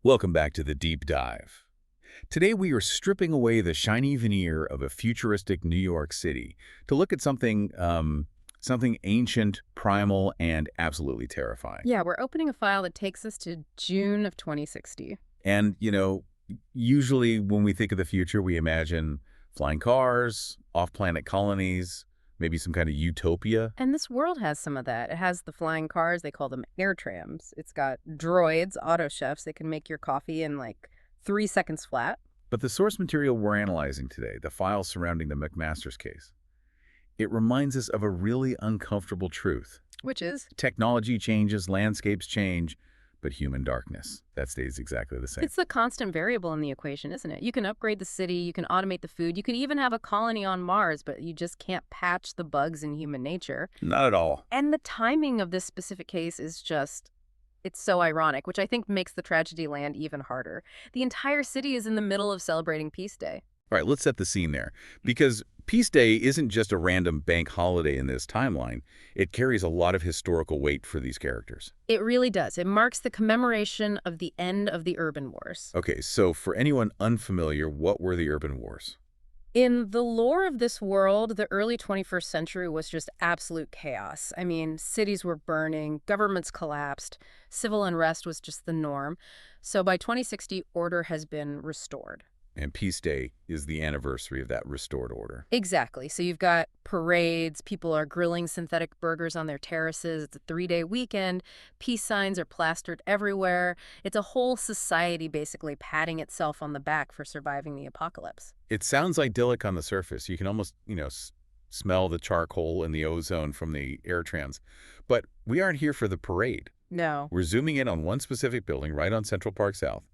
Welcome back to the Deep Dive. Today we are stripping away the shiny veneer of a futuristic New York City to look at something ancient, primal, and absolutely terrifying. Yeah, we're opening a file that takes us to June of 2060. And, usually when we think of the future, we imagine flying cars, off-planet colonies, maybe some kind of utopia. And this world has some of that. It has the flying cars, they call them air trams. It's got droids, auto chefs that can make your coffee in like 3 seconds flat. But the source material we're analyzing today, the files surrounding the MacMasters case, it reminds us of a really uncomfortable truth. Which is? Technology changes, landscapes change, but human darkness, that stays exactly the same. It's the constant variable in the equation, isn't it? You can upgrade the city, you can automate the food, you can even have a colony on Mars, but you just can't patch the bugs in human nature. Not at all. And the timing of this specific case is just, it's so ironic, which I think makes the tragedy land even harder. The entire city is in the middle of celebrating Peace Day. All right, let's set the scene there. Because Peace Day isn't just a random bank holiday in this timeline. It carries a lot of historical weight for these characters. It really does. It marks the commemoration of the end of the urban wars. Okay, so for anyone unfamiliar, what were the urban wars? In the lore of this world, the early 21st century was just absolute chaos. I mean, cities were burning, governments collapsed, civil unrest was just the norm. So by 2060, order has been restored. And Peace Day is the anniversary of that restored order. Exactly. So you've got parades, people are grilling synthetic burgers on their terraces. It's a 3-day weekend. Peace signs are plastered everywhere. It's a whole society basically patting itself on the back for surviving the apocalypse. It sounds idyllic on the surface. You can almost, smell the charcoal and the ozone from the air trams. But we aren't here for the parade. No. We're zooming in on one specific building right on Central Park South.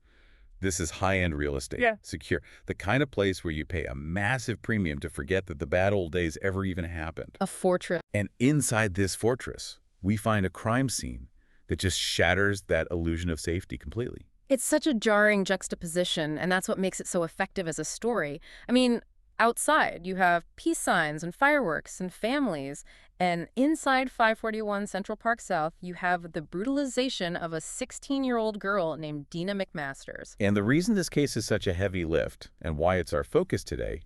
This is high-end real estate, secure, the kind of place where you pay a massive premium to forget that the bad old days ever even happened. A fortress. And inside this fortress, we find a crime scene that just shatters that illusion of safety completely. It's such a jarring juxtaposition, and that's what makes it so effective as a story. I mean, outside, you have peace signs and fireworks and families, and inside 541 Central Park South, you have the brutalization of a 16-year-old girl named Deena MacMasters. And the reason this case is such a heavy lift, and why it's our focus today,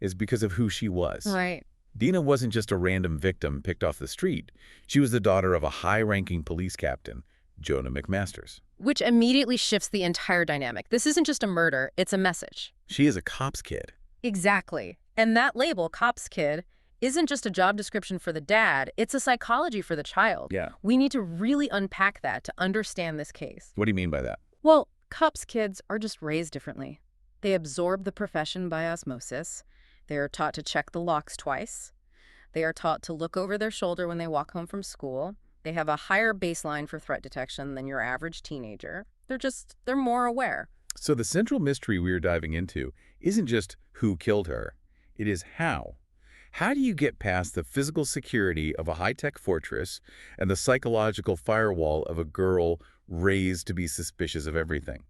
is because of who she was. Right. Deena wasn't just a random victim picked off the street. She was the daughter of a high-ranking police captain, Jonah MacMasters. Which immediately shifts the entire dynamic. This isn't just a murder, it's a message. She is a cop's kid. Exactly. And that label, cop's kid, isn't just a job description for the dad, it's a psychology for the child. Yeah. We need to really unpack that to understand this case. What do you mean by that? Well, cops' kids are just raised differently. They absorb the profession by osmosis. They are taught to check the locks twice. They are taught to look over their shoulder when they walk home from school. They have a higher baseline for threat detection than your average teenager. They're more aware. So the central mystery we're diving into isn't just who killed her, it is how. How do you get past the physical security of a high-tech fortress and the psychological firewall of a girl raised to be suspicious of everything?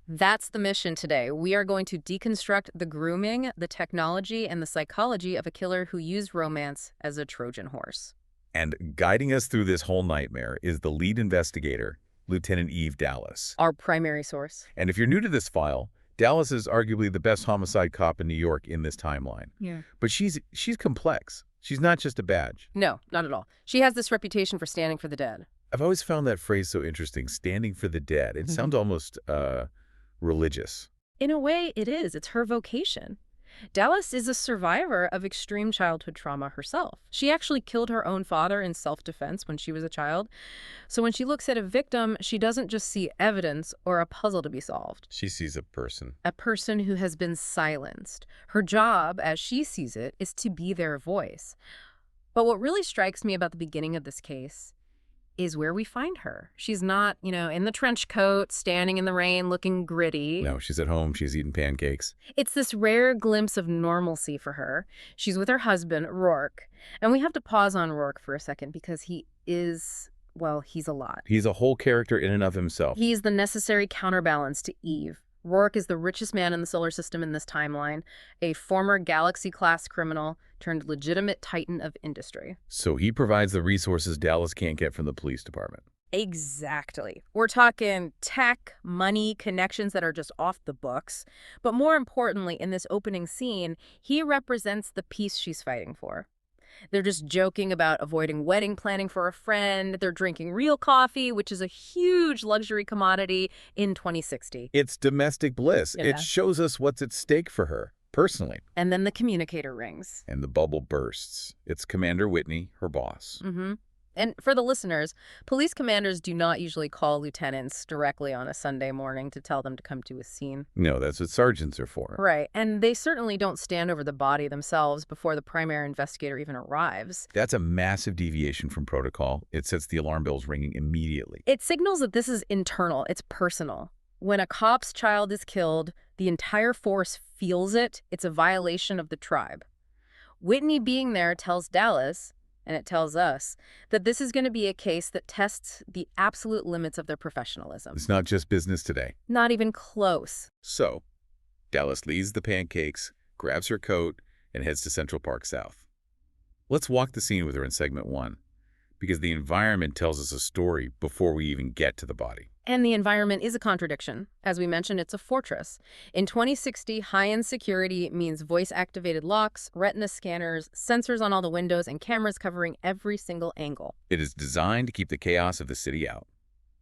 That's the mission today. We are going to deconstruct the grooming, the technology, and the psychology of a killer who used romance as a Trojan horse. And guiding us through this whole nightmare is the lead investigator, Lieutenant Eve Dallas. Our primary source. And if you're new to this file, Dallas is arguably the best homicide cop in New York in this timeline. Yeah. But she's complex. She's not just a badge. No, not at all. She has this reputation for standing for the dead. I've always found that phrase so interesting, standing for the dead. It sounds almost religious. In a way, it is. It's her vocation. Dallas is a survivor of extreme childhood trauma herself. She actually killed her own father in self-defense when she was a child. So when she looks at a victim, she doesn't just see evidence or a puzzle to be solved. She sees a person. A person who has been silenced. Her job, as she sees it, is to be their voice. But what really strikes me about the beginning of this case is where we find her. She's not, in the trench coat, standing in the rain, looking gritty. No, she's at home. She's eating pancakes. It's this rare glimpse of normalcy for her. She's with her husband, Rourke. And we have to pause on Rourke for a second because he is, well, he's a lot. He's a whole character in and of himself. He's the necessary counterbalance to Eve. Rourke is the richest man in the solar system in this timeline, a former Galaxy-class criminal turned legitimate titan of industry. So he provides the resources Dallas can't get from the police department. Exactly. We're talking tech, money, connections that are just off the books. But more importantly, in this opening scene, he represents the peace she's fighting for. They're just joking about avoiding wedding planning for a friend. They're drinking real coffee, which is a huge luxury commodity in 2060. It's domestic bliss. Yeah. It shows us what's at stake for her, personally. And then the communicator rings. And the bubble bursts. It's Commander Whitney, her boss. Mm-hmm. And for the listeners, police commanders do not usually call lieutenants directly on a Sunday morning to tell them to come to a scene. No, that's what sergeants are for. Right. And they certainly don't stand over the body themselves before the primary investigator even arrives. That's a massive deviation from protocol. It sets the alarm bells ringing immediately. It signals that this is internal. It's personal. When a cop's child is killed, the entire force feels it. It's a violation of the tribe. Whitney being there tells Dallas, and it tells us, that this is going to be a case that tests the absolute limits of their professionalism. It's not just business today. Not even close. So, Dallas leaves the pancakes, grabs her coat, and heads to Central Park South. Let's walk the scene with her in segment 1, because the environment tells us a story before we even get to the body. And the environment is a contradiction. As we mentioned, it's a fortress. In 2060, high-end security means voice-activated locks, retina scanners, sensors on all the windows, and cameras covering every single angle. It is designed to keep the chaos of the city out.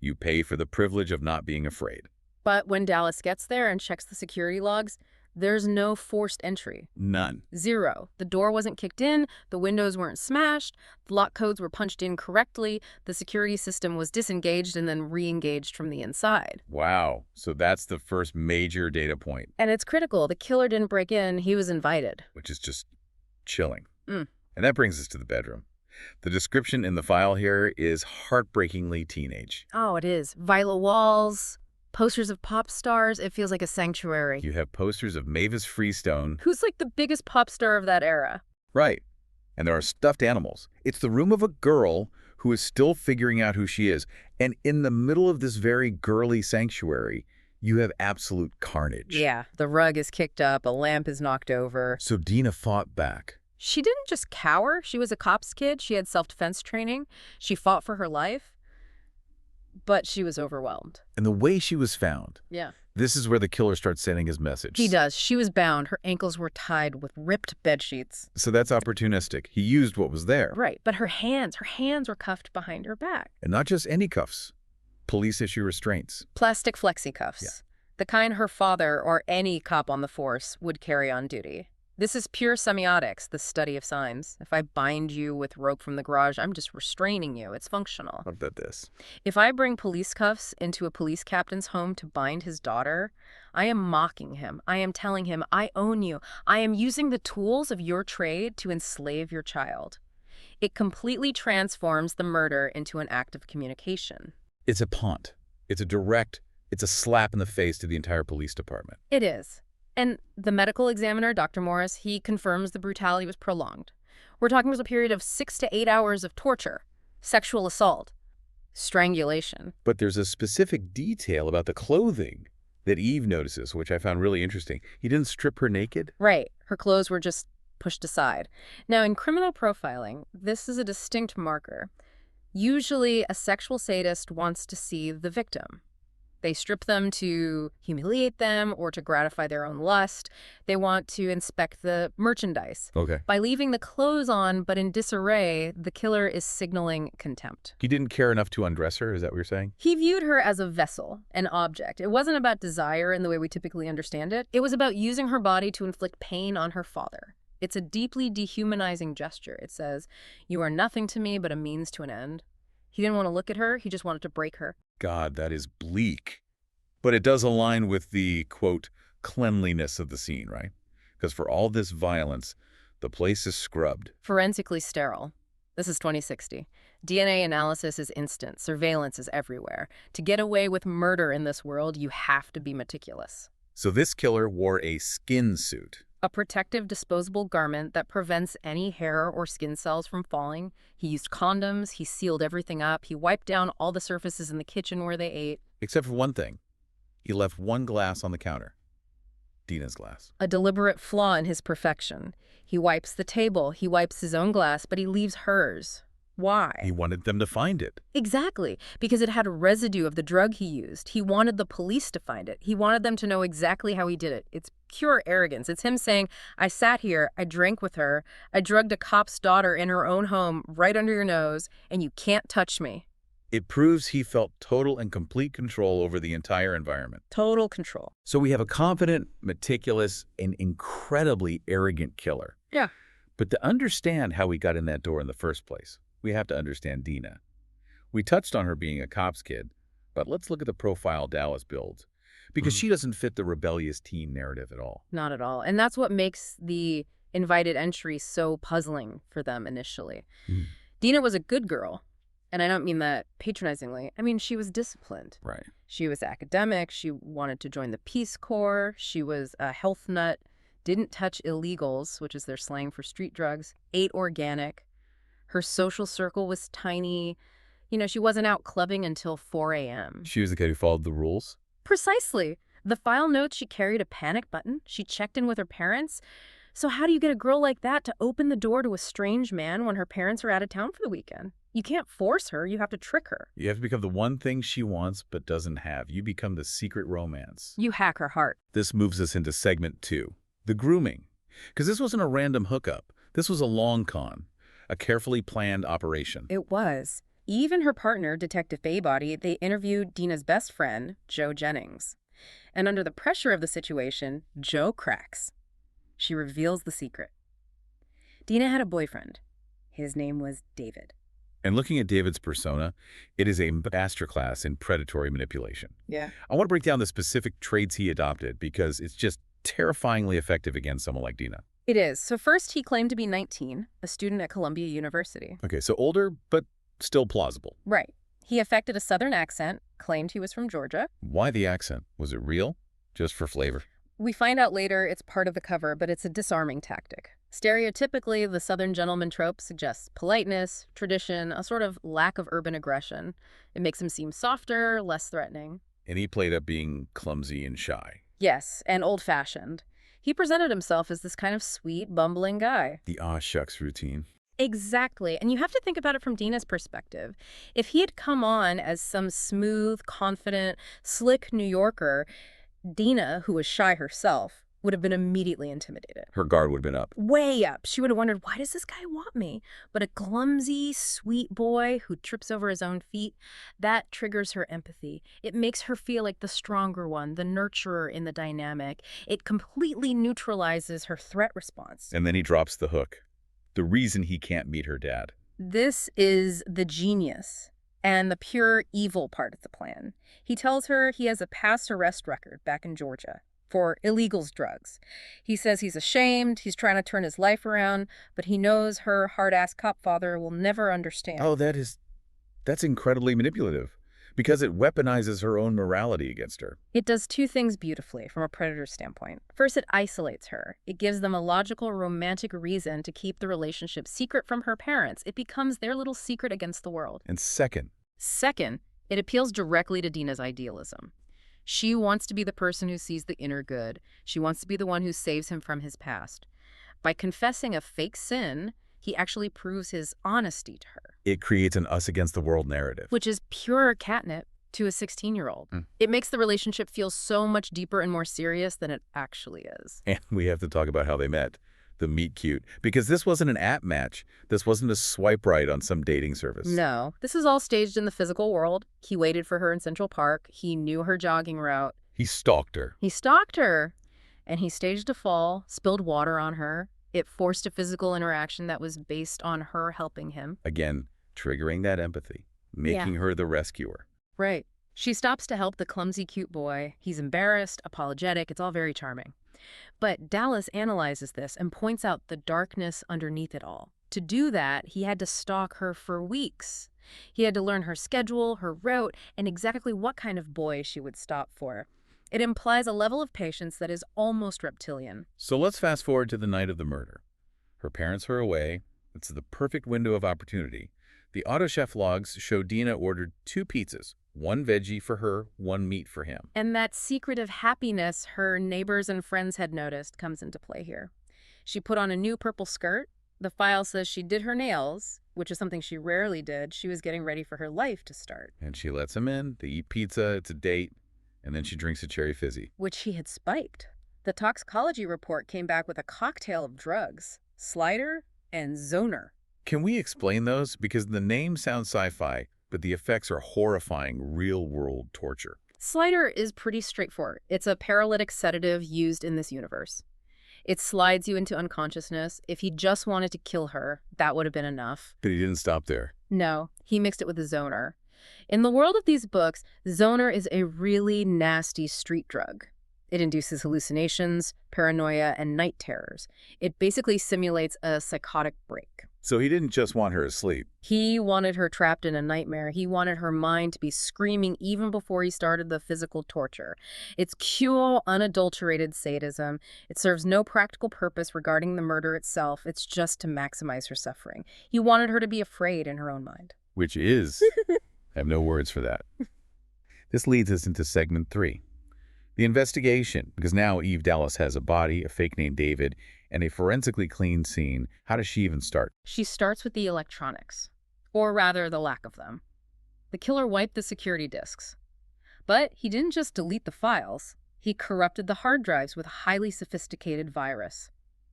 You pay for the privilege of not being afraid. But when Dallas gets there and checks the security logs, there's no forced entry. None. Zero. The door wasn't kicked in, the windows weren't smashed, the lock codes were punched in correctly, the security system was disengaged and then re-engaged from the inside. Wow. So that's the first major data point. And it's critical. The killer didn't break in, he was invited. Which is just chilling. Mm. And that brings us to the bedroom. The description in the file here is heartbreakingly teenage. Oh, it is. Violet walls, posters of pop stars. It feels like a sanctuary. You have posters of Mavis Freestone. Who's like the biggest pop star of that era? Right. And there are stuffed animals. It's the room of a girl who is still figuring out who she is. And in the middle of this very girly sanctuary, you have absolute carnage. Yeah. The rug is kicked up, a lamp is knocked over. So Deena fought back. She didn't just cower. She was a cop's kid. She had self-defense training. She fought for her life. But she was overwhelmed. And the way she was found. Yeah. This is where the killer starts sending his message. He does. She was bound. Her ankles were tied with ripped bed sheets. So that's opportunistic. He used what was there. Right. But her hands were cuffed behind her back. And not just any cuffs. Police issue restraints. Plastic flexi cuffs. Yeah. The kind her father or any cop on the force would carry on duty. This is pure semiotics, the study of signs. If I bind you with rope from the garage, I'm just restraining you. It's functional. How about this? If I bring police cuffs into a police captain's home to bind his daughter, I am mocking him. I am telling him, I own you. I am using the tools of your trade to enslave your child. It completely transforms the murder into an act of communication. It's a taunt. It's a slap in the face to the entire police department. It is. And the medical examiner, Dr. Morris, he confirms the brutality was prolonged. We're talking about a period of 6 to 8 hours of torture, sexual assault, strangulation. But there's a specific detail about the clothing that Eve notices, which I found really interesting. He didn't strip her naked. Right. Her clothes were just pushed aside. Now, in criminal profiling, this is a distinct marker. Usually, a sexual sadist wants to see the victim. They strip them to humiliate them or to gratify their own lust. They want to inspect the merchandise. Okay. By leaving the clothes on but in disarray, the killer is signaling contempt. He didn't care enough to undress her, is that what you're saying? He viewed her as a vessel, an object. It wasn't about desire in the way we typically understand it. It was about using her body to inflict pain on her father. It's a deeply dehumanizing gesture. It says, you are nothing to me but a means to an end. He didn't want to look at her. He just wanted to break her. God, that is bleak. But it does align with the, quote, cleanliness of the scene, right? Because for all this violence, the place is scrubbed. Forensically sterile. This is 2060. DNA analysis is instant. Surveillance is everywhere. To get away with murder in this world, you have to be meticulous. So this killer wore a skin suit. A protective disposable garment that prevents any hair or skin cells from falling. He used condoms. He sealed everything up. He wiped down all the surfaces in the kitchen where they ate. Except for one thing. He left one glass on the counter. Deena's glass. A deliberate flaw in his perfection. He wipes the table. He wipes his own glass, but he leaves hers. Why? He wanted them to find it. Exactly, because it had a residue of the drug he used. He wanted the police to find it. He wanted them to know exactly how he did it. It's pure arrogance. It's him saying, I sat here, I drank with her, I drugged a cop's daughter in her own home right under your nose, and you can't touch me. It proves he felt total and complete control over the entire environment. Total control. So we have a confident, meticulous, and incredibly arrogant killer. Yeah. But to understand how he got in that door in the first place, we have to understand Deena. We touched on her being a cop's kid, but let's look at the profile Dallas builds, because she doesn't fit the rebellious teen narrative at all. Not at all. And that's what makes the invited entry so puzzling for them initially. Deena was a good girl. And I don't mean that patronizingly. I mean, she was disciplined. Right. She was academic. She wanted to join the Peace Corps. She was a health nut, didn't touch illegals, which is their slang for street drugs, ate organic. Her social circle was tiny. You know, she wasn't out clubbing until 4 a.m. She was the kid who followed the rules? Precisely. The file notes she carried a panic button. She checked in with her parents. So how do you get a girl like that to open the door to a strange man when her parents are out of town for the weekend? You can't force her. You have to trick her. You have to become the one thing she wants but doesn't have. You become the secret romance. You hack her heart. This moves us into segment 2, the grooming. Because this wasn't a random hookup. This was a long con, a carefully planned operation. It was. Even her partner, Detective Baybody, they interviewed Deena's best friend, Joe Jennings. And under the pressure of the situation, Joe cracks. She reveals the secret. Deena had a boyfriend. His name was David. And looking at David's persona, it is a masterclass in predatory manipulation. Yeah. I want to break down the specific traits he adopted because it's just terrifyingly effective against someone like Deena. It is. So first, he claimed to be 19, a student at Columbia University. Okay, so older, but still plausible. Right. He affected a Southern accent, claimed he was from Georgia. Why the accent? Was it real? Just for flavor? We find out later it's part of the cover, but it's a disarming tactic. Stereotypically, the Southern gentleman trope suggests politeness, tradition, a sort of lack of urban aggression. It makes him seem softer, less threatening. And he played up being clumsy and shy. Yes, and old-fashioned. He presented himself as this kind of sweet, bumbling guy. The aw shucks routine. Exactly. And you have to think about it from Deena's perspective. If he had come on as some smooth, confident, slick New Yorker, Deena, who was shy herself, would have been immediately intimidated. Her guard would have been up. Way up. She would have wondered, why does this guy want me? But a clumsy, sweet boy who trips over his own feet, that triggers her empathy. It makes her feel like the stronger one, the nurturer in the dynamic. It completely neutralizes her threat response. And then he drops the hook. The reason he can't meet her dad. This is the genius and the pure evil part of the plan. He tells her he has a past arrest record back in Georgia for illegals drugs. He says he's ashamed, he's trying to turn his life around, but he knows her hard-ass cop father will never understand. Oh, that's incredibly manipulative. Because it weaponizes her own morality against her. It does two things beautifully from a predator's standpoint. First, it isolates her. It gives them a logical, romantic reason to keep the relationship secret from her parents. It becomes their little secret against the world. And second, it appeals directly to Deena's idealism. She wants to be the person who sees the inner good. She wants to be the one who saves him from his past. By confessing a fake sin, he actually proves his honesty to her. it creates an us against the world narrative. Which is pure catnip to a 16-year-old. It makes the relationship feel so much deeper and more serious than it actually is. And we have to talk about how they met. The meet cute. Because this wasn't an app match. This wasn't a swipe right on some dating service. No. This is all staged in the physical world. He waited for her in Central Park. He knew her jogging route. He stalked her. He stalked her. And he staged a fall, spilled water on her. It forced a physical interaction that was based on her helping him. Again, triggering that empathy. Making her the rescuer. Right. She stops to help the clumsy, cute boy. He's embarrassed, apologetic. It's all very charming. But Dallas analyzes this and points out the darkness underneath it all. To do that, he had to stalk her for weeks. He had to learn her schedule, her route, and exactly what kind of boy she would stop for. It implies a level of patience that is almost reptilian. So let's fast forward to the night of the murder. Her parents are away. It's the perfect window of opportunity. The auto chef logs show Deena ordered 2 pizzas. 1 veggie for her, 1 meat for him. And that secret of happiness her neighbors and friends had noticed comes into play here. She put on a new purple skirt. The file says she did her nails, which is something she rarely did. She was getting ready for her life to start. And she lets him in. They eat pizza. It's a date. And then she drinks a cherry fizzy. Which he had spiked. The toxicology report came back with a cocktail of drugs, Slider and Zoner. Can we explain those? Because the name sounds sci-fi, but the effects are horrifying real-world torture. Slider is pretty straightforward. It's a paralytic sedative used in this universe. It slides you into unconsciousness. If he just wanted to kill her, that would have been enough. But he didn't stop there. No, he mixed it with the Zoner. In the world of these books, Zoner is a really nasty street drug. It induces hallucinations, paranoia, and night terrors. It basically simulates a psychotic break. So he didn't just want her asleep. He wanted her trapped in a nightmare. He wanted her mind to be screaming even before he started the physical torture. It's pure, unadulterated sadism. It serves no practical purpose regarding the murder itself. It's just to maximize her suffering. He wanted her to be afraid in her own mind. Which is... I have no words for that. This leads us into segment 3. The investigation, because now Eve Dallas has a body, a fake name David, and a forensically clean scene. How does she even start? She starts with the electronics, or rather the lack of them. The killer wiped the security disks. But he didn't just delete the files. He corrupted the hard drives with a highly sophisticated virus.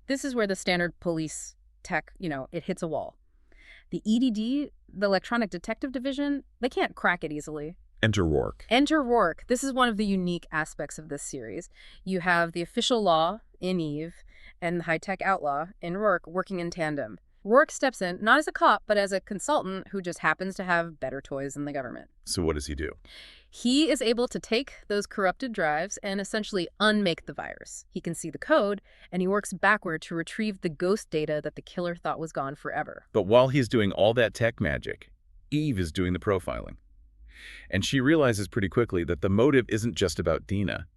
This is where the standard police tech, it hits a wall. The EDD, the Electronic Detective Division, they can't crack it easily. Enter Rourke. Enter Rourke. This is one of the unique aspects of this series. You have the official law in Eve and the high-tech outlaw in Rourke working in tandem. Rourke steps in, not as a cop, but as a consultant who just happens to have better toys than the government. So what does he do? He is able to take those corrupted drives and essentially unmake the virus. He can see the code, and he works backward to retrieve the ghost data that the killer thought was gone forever. But while he's doing all that tech magic, Eve is doing the profiling. And she realizes pretty quickly that the motive isn't just about Deena.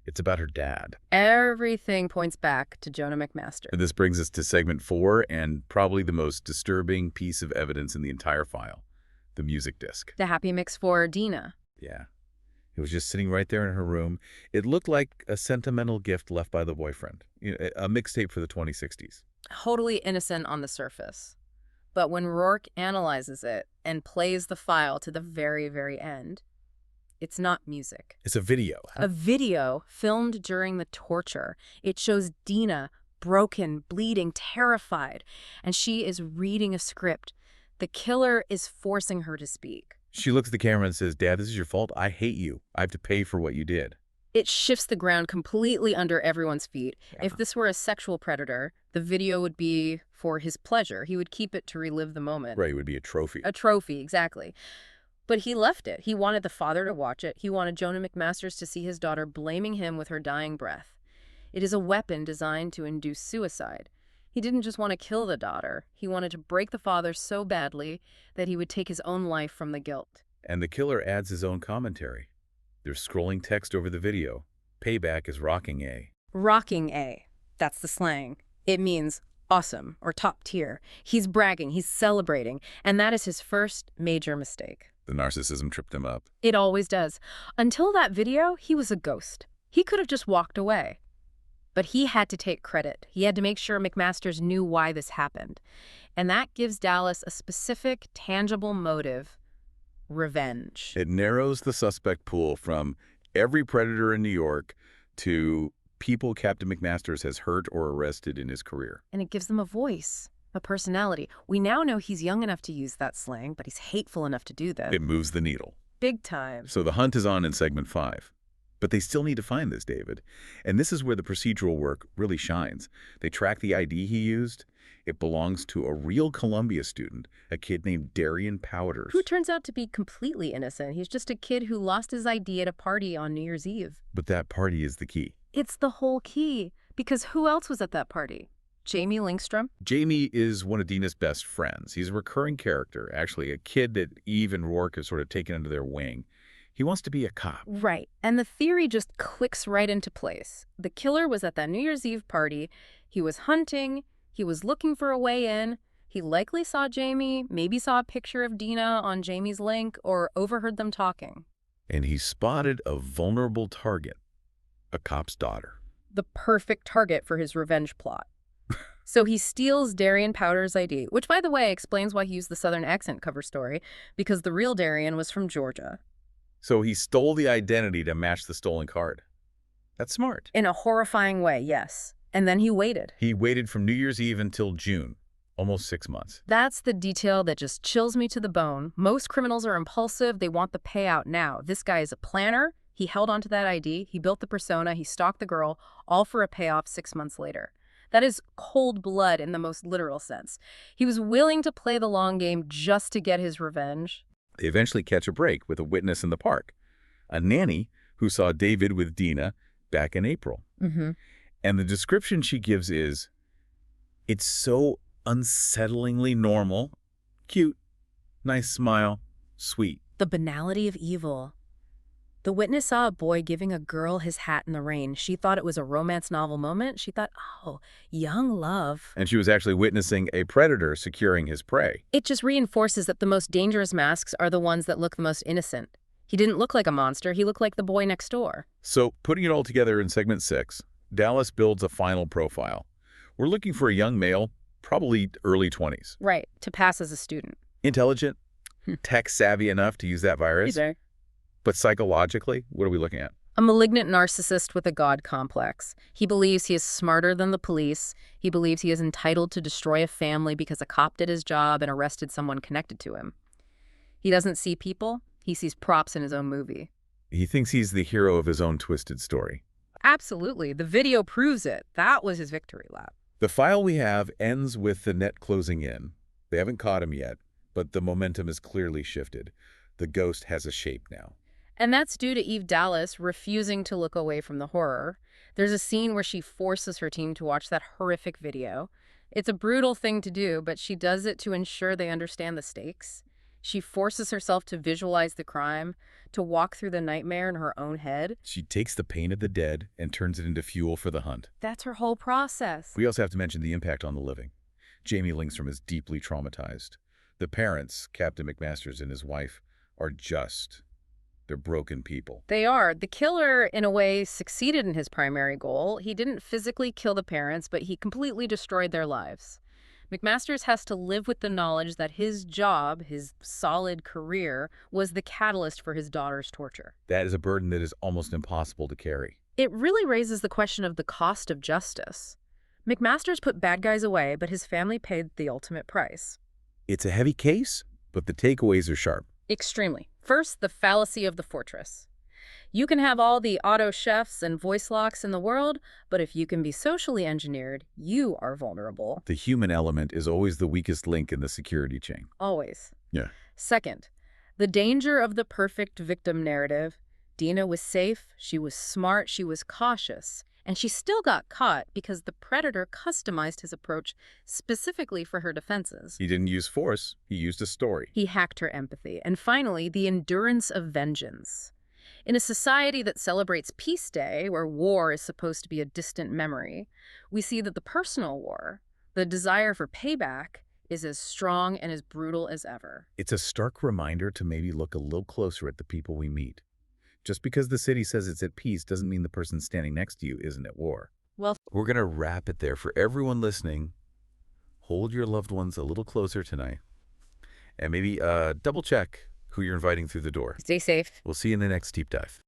It's about her dad. Everything points back to Jonah MacMasters. And this brings us to segment 4 and probably the most disturbing piece of evidence in the entire file, the music disc. The happy mix for Deena. Yeah. It was just sitting right there in her room. It looked like a sentimental gift left by the boyfriend, a mixtape for the 2060s. Totally innocent on the surface. But when Rourke analyzes it and plays the file to the very, very end, it's not music. It's a video. A video filmed during the torture. It shows Deena broken, bleeding, terrified, and she is reading a script. The killer is forcing her to speak. She looks at the camera and says, "Dad, this is your fault. I hate you. I have to pay for what you did." It shifts the ground completely under everyone's feet. Yeah. If this were a sexual predator, the video would be for his pleasure. He would keep it to relive the moment. Right, it would be a trophy. A trophy, exactly. But he left it. He wanted the father to watch it. He wanted Jonah MacMasters to see his daughter blaming him with her dying breath. It is a weapon designed to induce suicide. He didn't just want to kill the daughter. He wanted to break the father so badly that he would take his own life from the guilt. And the killer adds his own commentary. There's scrolling text over the video. Payback is rocking A. Rocking A. That's the slang. It means awesome or top tier. He's bragging, he's celebrating, and that is his first major mistake. The narcissism tripped him up. It always does. Until that video, he was a ghost. He could have just walked away. But he had to take credit. He had to make sure MacMasters knew why this happened. And that gives Dallas a specific, tangible motive: revenge. It narrows the suspect pool from every predator in New York to people Captain MacMasters has hurt or arrested in his career. And it gives them a voice, a personality. We now know he's young enough to use that slang, but he's hateful enough to do that. It moves the needle. Big time. So the hunt is on in segment 5. But they still need to find this David. And this is where the procedural work really shines. They track the ID he used. It belongs to a real Columbia student, a kid named Darian Powders. Who turns out to be completely innocent. He's just a kid who lost his ID at a party on New Year's Eve. But that party is the key. It's the whole key. Because who else was at that party? Jamie Lingstrom? Jamie is one of Deena's best friends. He's a recurring character, actually, a kid that Eve and Rourke have sort of taken under their wing. He wants to be a cop. Right. And the theory just clicks right into place. The killer was at that New Year's Eve party. He was hunting. He was looking for a way in. He likely saw Jamie, maybe saw a picture of Deena on Jamie's link, or overheard them talking. And he spotted a vulnerable target, a cop's daughter. The perfect target for his revenge plot. So he steals Darian Powder's ID, which, by the way, explains why he used the Southern accent cover story, because the real Darian was from Georgia. So he stole the identity to match the stolen card. That's smart. In a horrifying way, yes. And then he waited. He waited from New Year's Eve until June, almost 6 months. That's the detail that just chills me to the bone. Most criminals are impulsive. They want the payout now. This guy is a planner. He held onto that ID. He built the persona. He stalked the girl, all for a payoff 6 months later. That is cold blood in the most literal sense. He was willing to play the long game just to get his revenge. They eventually catch a break with a witness in the park, a nanny who saw David with Deena back in April. And the description she gives is, it's so unsettlingly normal, cute, nice smile, sweet. The banality of evil. The witness saw a boy giving a girl his hat in the rain. She thought it was a romance novel moment. She thought, oh, young love. And she was actually witnessing a predator securing his prey. It just reinforces that the most dangerous masks are the ones that look the most innocent. He didn't look like a monster. He looked like the boy next door. So, putting it all together in segment 6, Dallas builds a final profile. We're looking for a young male, probably early 20s. Right, to pass as a student. Intelligent, tech-savvy enough to use that virus. Either. But psychologically, what are we looking at? A malignant narcissist with a god complex. He believes he is smarter than the police. He believes he is entitled to destroy a family because a cop did his job and arrested someone connected to him. He doesn't see people. He sees props in his own movie. He thinks he's the hero of his own twisted story. Absolutely. The video proves it. That was his victory lap. The file we have ends with the net closing in. They haven't caught him yet, but the momentum is clearly shifted. The ghost has a shape now. And that's due to Eve Dallas refusing to look away from the horror. There's a scene where she forces her team to watch that horrific video. It's a brutal thing to do, but she does it to ensure they understand the stakes. She forces herself to visualize the crime, to walk through the nightmare in her own head. She takes the pain of the dead and turns it into fuel for the hunt. That's her whole process. We also have to mention the impact on the living. Jamie Lingstrom is deeply traumatized. The parents, Captain MacMasters and his wife, are just... they're broken people. They are. The killer, in a way, succeeded in his primary goal. He didn't physically kill the parents, but he completely destroyed their lives. MacMasters has to live with the knowledge that his job, his solid career, was the catalyst for his daughter's torture. That is a burden that is almost impossible to carry. It really raises the question of the cost of justice. MacMasters put bad guys away, but his family paid the ultimate price. It's a heavy case, but the takeaways are sharp. Extremely. First, the fallacy of the fortress. You can have all the auto chefs and voice locks in the world, but if you can be socially engineered, you are vulnerable. The human element is always the weakest link in the security chain. Always. Yeah. Second, the danger of the perfect victim narrative. Deena was safe, she was smart, she was cautious, and she still got caught because the predator customized his approach specifically for her defenses. He didn't use force, he used a story. He hacked her empathy. And finally, the endurance of vengeance. In a society that celebrates Peace Day, where war is supposed to be a distant memory, we see that the personal war, the desire for payback, is as strong and as brutal as ever. It's a stark reminder to maybe look a little closer at the people we meet. Just because the city says it's at peace doesn't mean the person standing next to you isn't at war. Well, we're going to wrap it there. For everyone listening, hold your loved ones a little closer tonight. And maybe double check who you're inviting through the door. stay safe. We'll see you in the next deep dive.